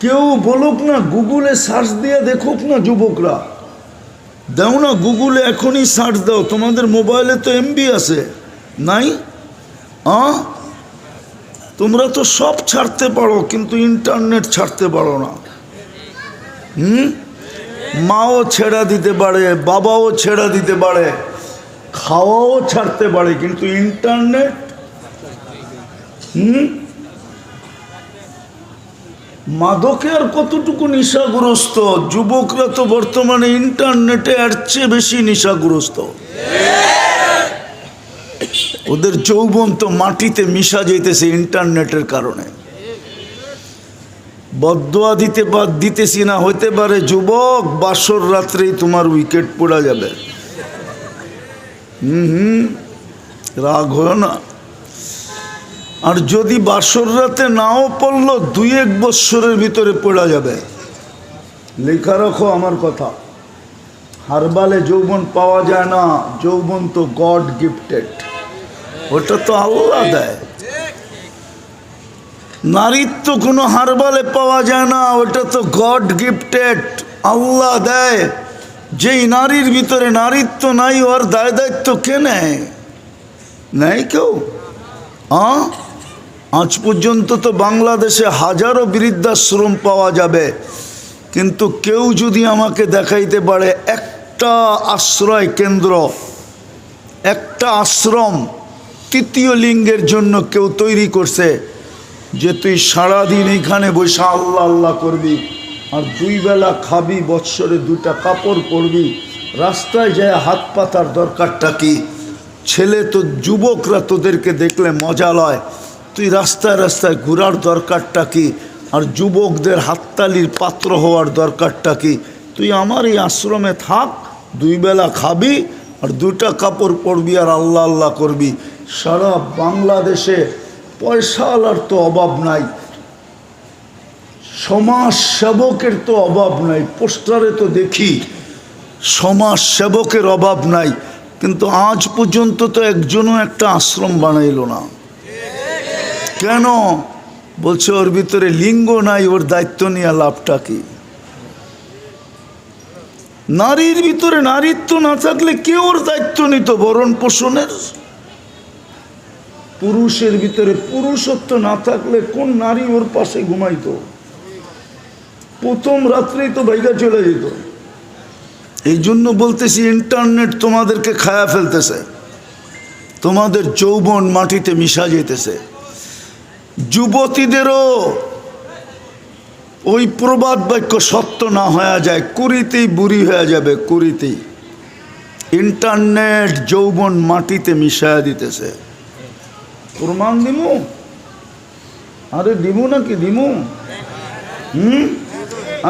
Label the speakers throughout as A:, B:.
A: কেউ বলুক না, গুগলে সার্চ দিয়ে দেখুক না, যুবকরা দাও না গুগলে, এখনই সার্চ দাও। তোমাদের মোবাইলে তো এমবি আছে নাই? তোমরা তো সব ছাড়তে পারো, কিন্তু ইন্টারনেট ছাড়তে পারো না। মাও ছেড়া দিতে পারে, বাবাও ছেড়া দিতে পারে, খাওয়াও ছাড়তে পারে, কিন্তু ইন্টারনেট মাদকে আর কতটুকু নেশাগ্রস্ত? যুবকরা তো বর্তমানে ইন্টারনেটে এর চেয়ে বেশি নেশাগ্রস্ত। ওদের যৌবন তো মাটিতে মিশা যেতেছে ইন্টারনেটের কারণে। বদদোয়া দিতেছি না, হইতে পারে যুবক বাসর রাত্রেই তোমার উইকেট পড়া যাবে। রাগ হয় না। আর যদি বাসর রাতে নাও পড়লো, 2-1 বৎসরের ভিতরে পড়া যাবে। লেখা রাখো আমার কথা। হারবালে যৌবন পাওয়া যায় না, যৌবন তো গড গিফটেড, ওটা তো আল্লাহ দেয়। নারীত্ব কোনো হারবালে পাওয়া যায় না, ওটা তো গড গিফটেড, আল্লাহ দেয়। যেই নারীর ভিতরে নারীত্ব নাই, ওর দায় দায়িত্ব কে নেয়? নেই কেউ। আজ পর্যন্ত তো বাংলাদেশে হাজারো বৃদ্ধাশ্রম পাওয়া যাবে, কিন্তু কেউ যদি আমাকে দেখাইতে পারে একটা আশ্রয় কেন্দ্র, একটা আশ্রম তৃতীয় লিঙ্গের জন্য কেউ তৈরি করছে, যে তুই সারাদিন এইখানে বসে আল্লাহ আল্লাহ করবি, আর 2 বেলা খাবি, বৎসরে 2টা কাপড় পরবি, রাস্তায় যায় হাত পাতার দরকারটা কি? ছেলে তো যুবকরা তোদেরকে দেখলে মজা লয়, তুই রাস্তায় রাস্তায় ঘোরার দরকারটা কি? আর যুবকদের হাততালির পাত্র হওয়ার দরকারটা কি? তুই আমার এই আশ্রমে থাক, 2 বেলা খাবি আর 2টা কাপড় পরবি আর আল্লাহ আল্লাহ করবি। সারা বাংলাদেশে পয়সাওয়ালার তো অভাব নাই, সমাজ সেবকের তো অভাব নাই। পোস্টারে তো দেখি সমাজ সেবকের অভাব নাই, কিন্তু আজ পর্যন্ত তো একজনও একটা আশ্রম বানাইল না। কেন? বলছে ওর ভিতরে লিঙ্গ নাই, ওর দায়িত্ব নিয়ে লাভটা কি? নারীর ভিতরে নারীত্ব না থাকলে কে ওর দায়িত্ব নিত ভরণ পোষণের? পুরুষের ভিতরে পুরুষত্ব না থাকলে কোন নারী ওর পাশে ঘুমাইতো? প্রথম রাত্রেই তো ভাইগা চলে যেত। এই জন্য বলতেছি, ইন্টারনেট তোমাদেরকে খায়া ফেলতেছে, তোমাদের যৌবন মাটিতে মিশা যেতেছে। যুবতীদেরও ওই প্রবাদ বাক্য সত্য না হয়ে যায়, কুড়িতেই বুড়ি হয়ে যাবে, কুড়িতেই। ইন্টারনেট যৌবন মাটিতে মিশায়া দিতেছে। প্রমাণ দিমু? আরে দিমু নাকি দিমু?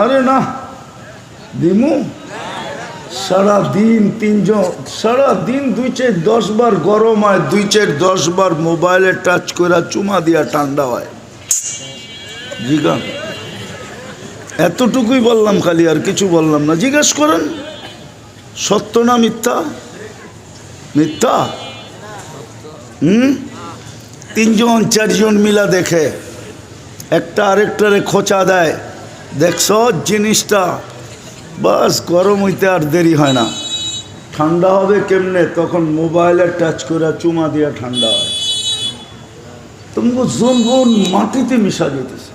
A: আরে না দিমু। সারাদিন 2-4-10 বার গরম হয়, 2-4-10 বার মোবাইলে টাচ করে চুমা দিয়া ঠান্ডা হয়। জিজ্ঞাস, এতটুকুই বললাম খালি, আর কিছু বললাম না। জিজ্ঞেস করেন সত্য না মিথ্যা? মিথ্যা। 3-4 মিলা দেখে, একটা আরেকটারে খোঁচা দেয়, দেখছ জিনিসটা, বাস গরম হইতে আর দেরি হয় না। ঠান্ডা হবে কেমনে? তখন মোবাইলে টাচ করে চুমা দিয়া ঠান্ডা হয়। তোমাকে যৌবন মাটিতে মিশা যেতেছে।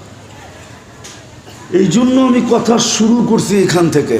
A: এই জন্য আমি কথা শুরু করছি এখান থেকে।